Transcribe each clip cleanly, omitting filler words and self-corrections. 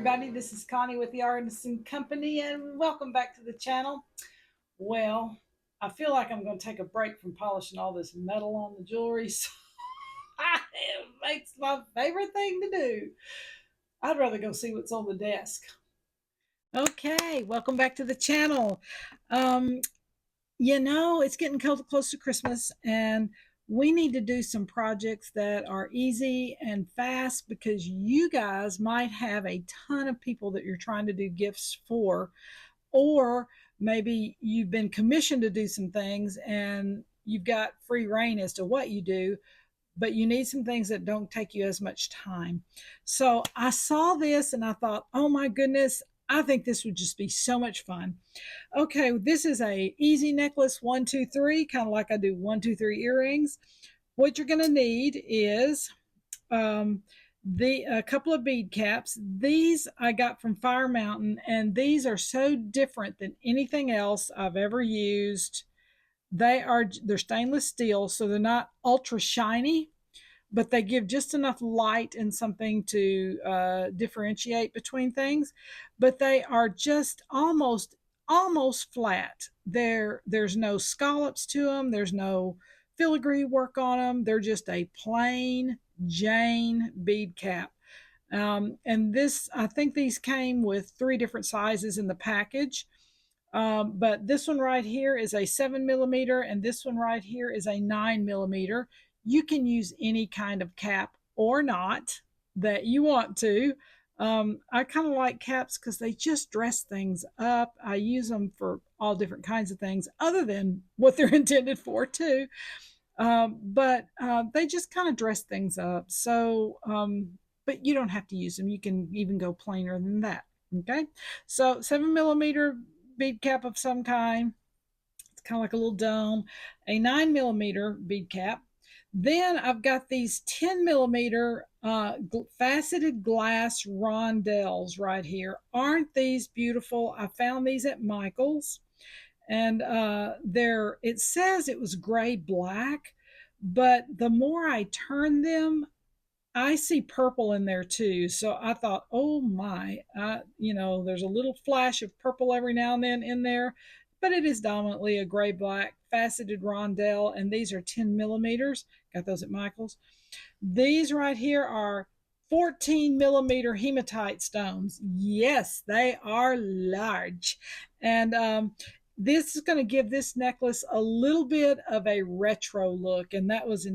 everybody. This is Connie with the Artisan Company, and welcome back to the channel. Well, I feel like I'm going to take a break from polishing all this metal on the jewelry. So it makes my favorite thing to do. I'd rather go see what's on the desk. Okay, welcome back to the channel. Um, it's getting close to Christmas, and we need to do some projects that are easy and fast because you guys might have a ton of people that you're trying to do gifts for, or maybe you've been commissioned to do some things and you've got free reign as to what you do, but you need some things that don't take you as much time. So I saw this and I thought, oh my goodness, I think this would just be so much fun. Okay, this is a easy necklace, 1, 2, 3, kind of like I do 1, 2, 3 earrings. What you're going to need is um, a couple of bead caps. These I got from Fire Mountain, and these are so different than anything else I've ever used. They're stainless steel, so they're not ultra shiny, but they give just enough light and something to differentiate between things. But they are just almost flat. There's no scallops to them. There's no filigree work on them. They're just a plain Jane bead cap. And this, I think these came with 3 different sizes in the package. But this one right here is a 7 millimeter, and this one right here is a 9 millimeter. You can use any kind of cap or not that you want to. I kind of like caps because they just dress things up. I use them for all different kinds of things other than what they're intended for, too. But they just kind of dress things up. But you don't have to use them. You can even go plainer than that. Okay. So 7 millimeter bead cap of some kind. It's kind of like a little dome. A 9 millimeter bead cap. Then I've got these 10 millimeter faceted glass rondelles right here. Aren't these beautiful? I found these at Michael's, and it says it was gray black, but the more I turn them, I see purple in there too. So I thought, oh my, there's a little flash of purple every now and then in there, but it is dominantly a gray black faceted rondelle, and these are 10 millimeters. Got those at Michael's. These right here are 14 millimeter hematite stones. Yes, they are large. And this is going to give this necklace a little bit of a retro look, and that was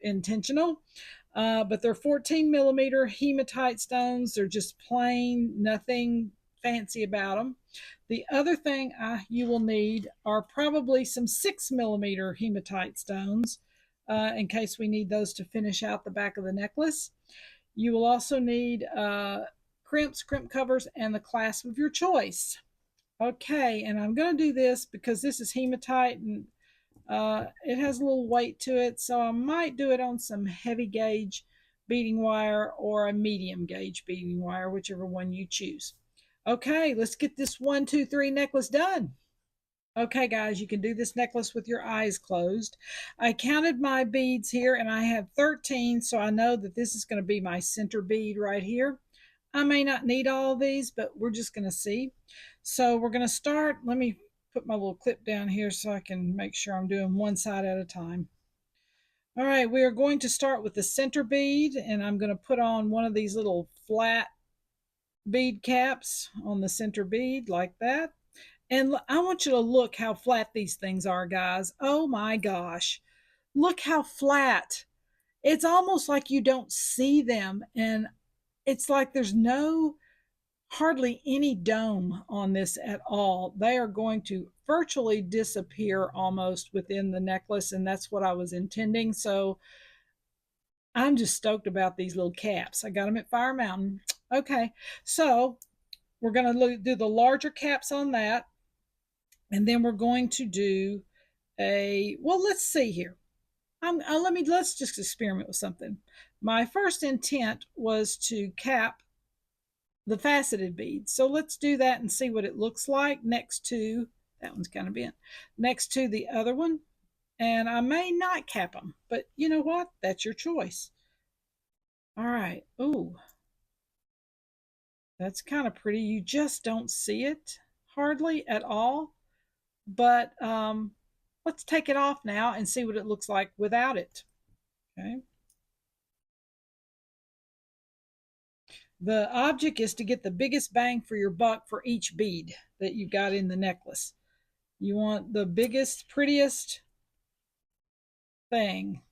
intentional. But they're 14 millimeter hematite stones. They're just plain, nothing fancy about them. The other thing you will need are probably some 6 millimeter hematite stones in case we need those to finish out the back of the necklace. You will also need crimps, crimp covers, and the clasp of your choice. Okay, and I'm going to do this because this is hematite and it has a little weight to it, so I might do it on some heavy gauge beading wire or a medium gauge beading wire, whichever one you choose. Okay, let's get this 1, 2, 3 necklace done. Okay, guys, you can do this necklace with your eyes closed. I counted my beads here, and I have 13, so I know that this is going to be my center bead right here. I may not need all of these, but we're just going to see. So we're going to start. Let me put my little clip down here so I can make sure I'm doing one side at a time. All right, we are going to start with the center bead, and I'm going to put on one of these little flat bead caps on the center bead like that. And I want you to look how flat these things are, guys. Oh my gosh. Look how flat. It's almost like you don't see them, and it's like there's hardly any dome on this at all. They are going to virtually disappear almost within the necklace, and that's what I was intending. So I'm just stoked about these little caps. I got them at Fire Mountain. Okay, so we're going to do the larger caps on that, and then we're going to do let's see here. Let's just experiment with something. My first intent was to cap the faceted beads. So let's do that and see what it looks like next to, that one's kind of bent, next to the other one. And I may not cap them, but you know what? That's your choice. All right. Ooh, That's kind of pretty. You just don't see it hardly at all. But let's take it off now and see what it looks like without it. Okay. The object is to get the biggest bang for your buck for each bead that you've got in the necklace. You want the biggest, prettiest thing.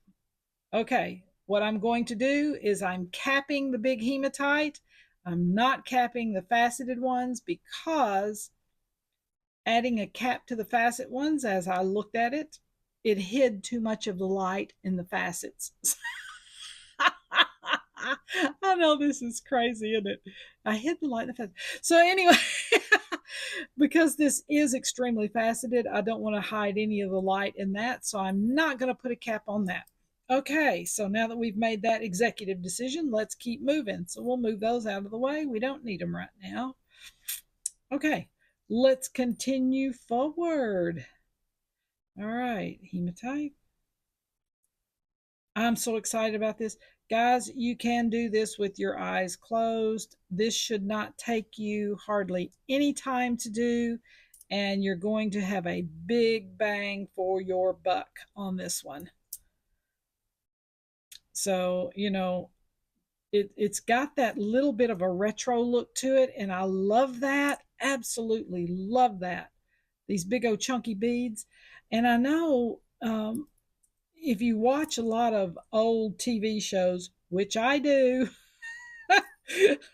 Okay, what I'm going to do is I'm capping the big hematite. I'm not capping the faceted ones because adding a cap to the facet ones, as I looked at it, it hid too much of the light in the facets. I know this is crazy, isn't it? I hid the light in the facet. So anyway, because this is extremely faceted, I don't want to hide any of the light in that, so I'm not going to put a cap on that. Okay, so now that we've made that executive decision, let's keep moving. So we'll move those out of the way. We don't need them right now. Okay, let's continue forward. All right, hematite. I'm so excited about this. Guys, you can do this with your eyes closed. This should not take you hardly any time to do, and you're going to have a big bang for your buck on this one. So, it's got that little bit of a retro look to it, and I love that. Absolutely love that. These big old chunky beads. And I know if you watch a lot of old TV shows, which I do,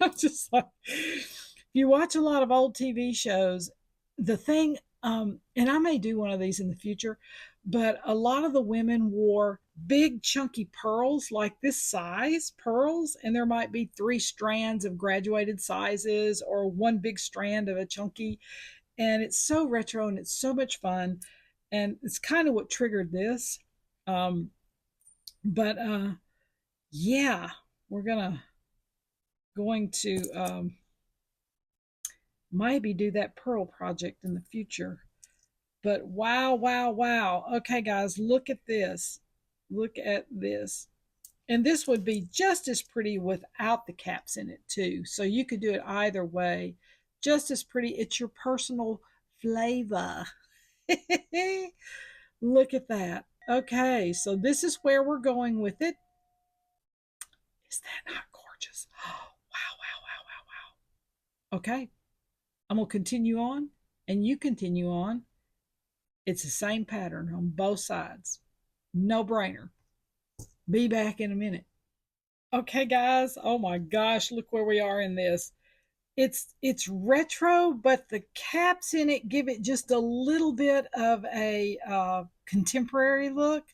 I'm just like, if you watch a lot of old TV shows, the thing, and I may do one of these in the future, but a lot of the women wore big chunky pearls, like this size pearls, and there might be 3 strands of graduated sizes or one big strand of a chunky. And it's so retro and it's so much fun. And it's kind of what triggered this. Um, but yeah, we're going to maybe do that pearl project in the future. But wow, wow, wow. Okay, guys, look at this. Look at this. And this would be just as pretty without the caps in it, too. So you could do it either way. Just as pretty. It's your personal flavor. Look at that. Okay, so this is where we're going with it. Is that not gorgeous? Oh, wow, wow, wow, wow, wow. Okay, I'm going to continue on, and you continue on. It's the same pattern on both sides. No brainer. Be back in a minute. Okay, guys. Oh my gosh, look where we are in this. It's retro, but the caps in it give it just a little bit of a contemporary look.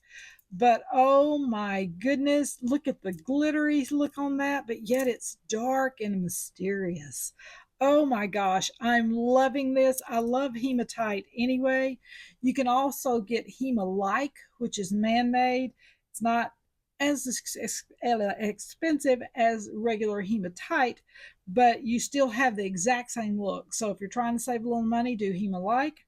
But oh my goodness, look at the glittery look on that, but yet it's dark and mysterious. Oh my gosh, I'm loving this. I love hematite anyway. You can also get Hemalike, which is man-made. It's not as expensive as regular hematite, but you still have the exact same look. So if you're trying to save a little money, do Hemalike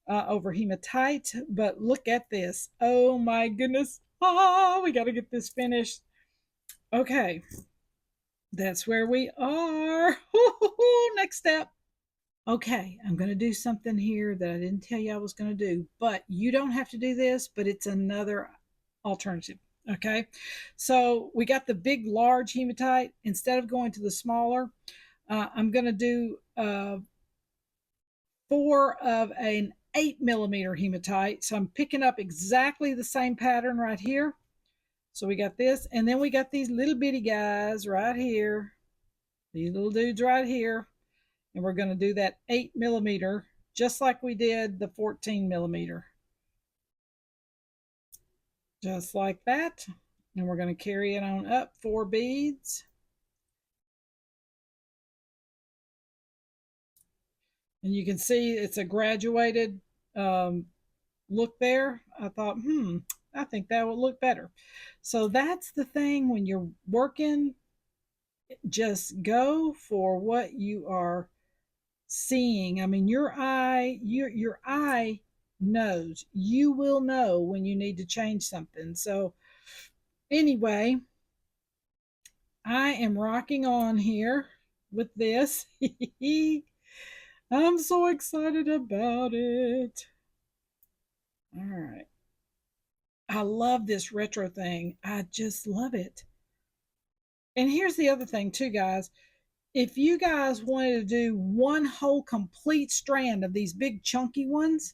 over hematite. But look at this. Oh my goodness. Oh, we got to get this finished. Okay, that's where we are. Next step. Okay, I'm going to do something here that I didn't tell you I was going to do, but you don't have to do this, but it's another alternative. Okay, so we got the big, large hematite. Instead of going to the smaller, I'm going to do 4 of an 8 millimeter hematite. So I'm picking up exactly the same pattern right here. So we got this, and then we got these little bitty guys right here, these little dudes right here, and we're going to do that 8 millimeter just like we did the 14 millimeter, just like that. And we're going to carry it on up 4 beads. And you can see it's a graduated look there. I thought, I think that would look better. So that's the thing when you're working, just go for what you are seeing. I mean, your eye knows. You will know when you need to change something. So anyway, I am rocking on here. with this. I'm so excited about it. All right. I love this retro thing. I just love it. And here's the other thing, too, guys. If you guys wanted to do one whole complete strand of these big chunky ones,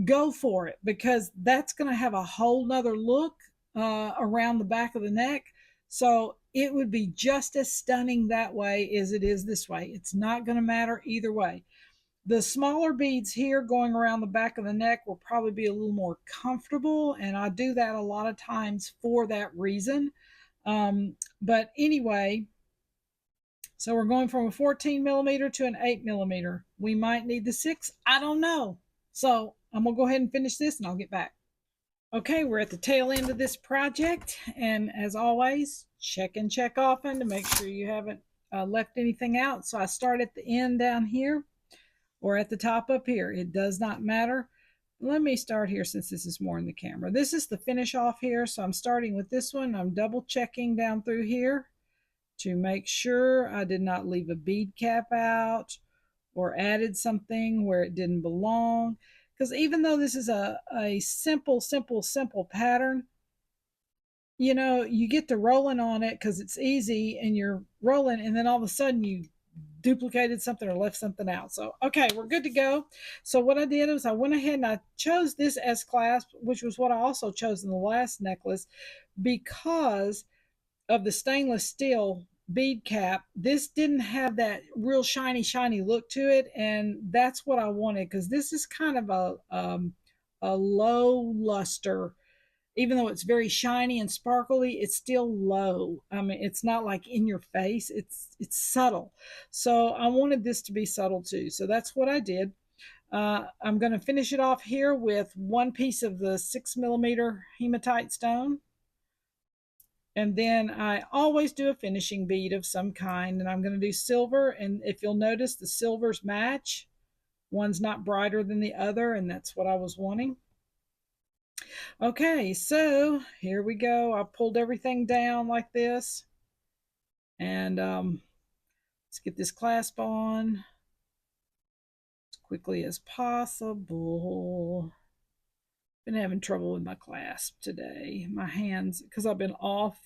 go for it because that's going to have a whole nother look around the back of the neck. So it would be just as stunning that way as it is this way. It's not going to matter either way. The smaller beads here going around the back of the neck will probably be a little more comfortable, and I do that a lot of times for that reason. But anyway, so we're going from a 14 millimeter to an 8 millimeter. We might need the 6. I don't know. So I'm going to go ahead and finish this and I'll get back. Okay, we're at the tail end of this project. And as always, check and check often to make sure you haven't left anything out. So I start at the end down here or at the top up here. It does not matter. Let me start here since this is more in the camera. This is the finish off here. So I'm starting with this one. I'm double checking down through here to make sure I did not leave a bead cap out or added something where it didn't belong. Because even though this is a simple pattern, you know, you get to rolling on it because it's easy and you're rolling, and then all of a sudden you duplicated something or left something out. So, okay, we're good to go. So what I did was I went ahead and I chose this S clasp, which was what I also chose in the last necklace because of the stainless steel bead cap. This didn't have that real shiny look to it, and that's what I wanted because this is kind of a low luster. Even though it's very shiny and sparkly, it's still low. I mean, it's not like in your face. It's subtle. So I wanted this to be subtle too. So that's what I did. I'm going to finish it off here with one piece of the 6 millimeter hematite stone. And then I always do a finishing bead of some kind, and I'm going to do silver. And if you'll notice, the silvers match. One's not brighter than the other, and that's what I was wanting. Okay, so here we go. I pulled everything down like this. And let's get this clasp on as quickly as possible. Been having trouble with my clasp today. My hands, because I've been off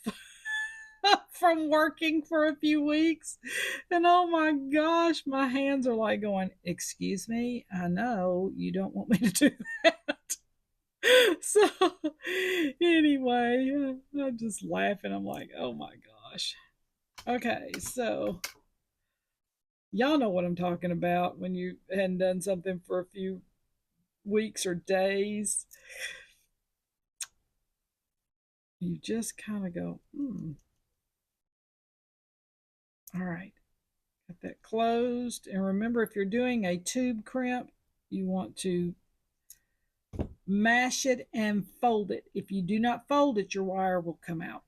from working for a few weeks. And oh my gosh, my hands are like going, excuse me, I know you don't want me to do that. So anyway, I'm just laughing. I'm like, oh my gosh. Okay, so y'all know what I'm talking about when you hadn't done something for a few weeks or days. You just kind of go, all right, got that closed. And remember, if you're doing a tube crimp, you want to mash it and fold it. If you do not fold it, your wire will come out.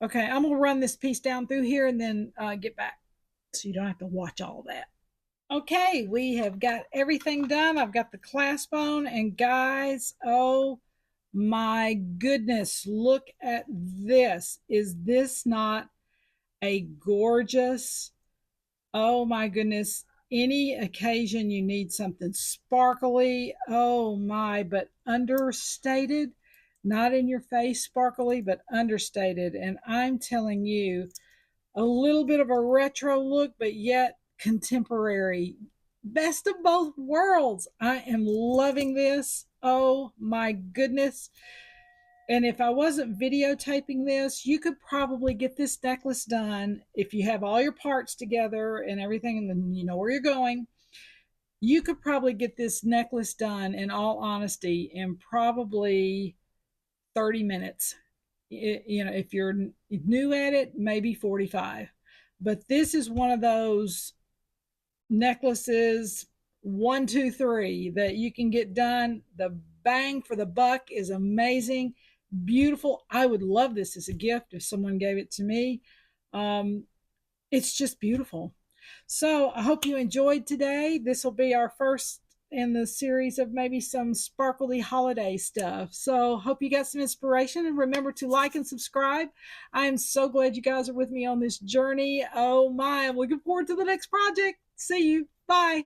Okay, I'm going to run this piece down through here and then get back so you don't have to watch all that. Okay, we have got everything done. I've got the clasp on, and guys, oh my goodness, look at this. Is this not a gorgeous? Oh my goodness. Any occasion you need something sparkly, oh my, but understated, not in your face sparkly, but understated. And I'm telling you, a little bit of a retro look, but yet contemporary. Best of both worlds. I am loving this. Oh my goodness. And if I wasn't videotaping this, you could probably get this necklace done if you have all your parts together and everything, and then you know where you're going. You could probably get this necklace done, in all honesty, in probably 30 minutes. You know, if you're new at it, maybe 45. But this is one of those necklaces, 1, 2, 3, that you can get done. The bang for the buck is amazing, beautiful. I would love this as a gift if someone gave it to me. It's just beautiful. So I hope you enjoyed today. This will be our first in the series of maybe some sparkly holiday stuff. So hope you got some inspiration, and remember to like and subscribe. I'm so glad you guys are with me on this journey. Oh my, I'm looking forward to the next project. See you. Bye.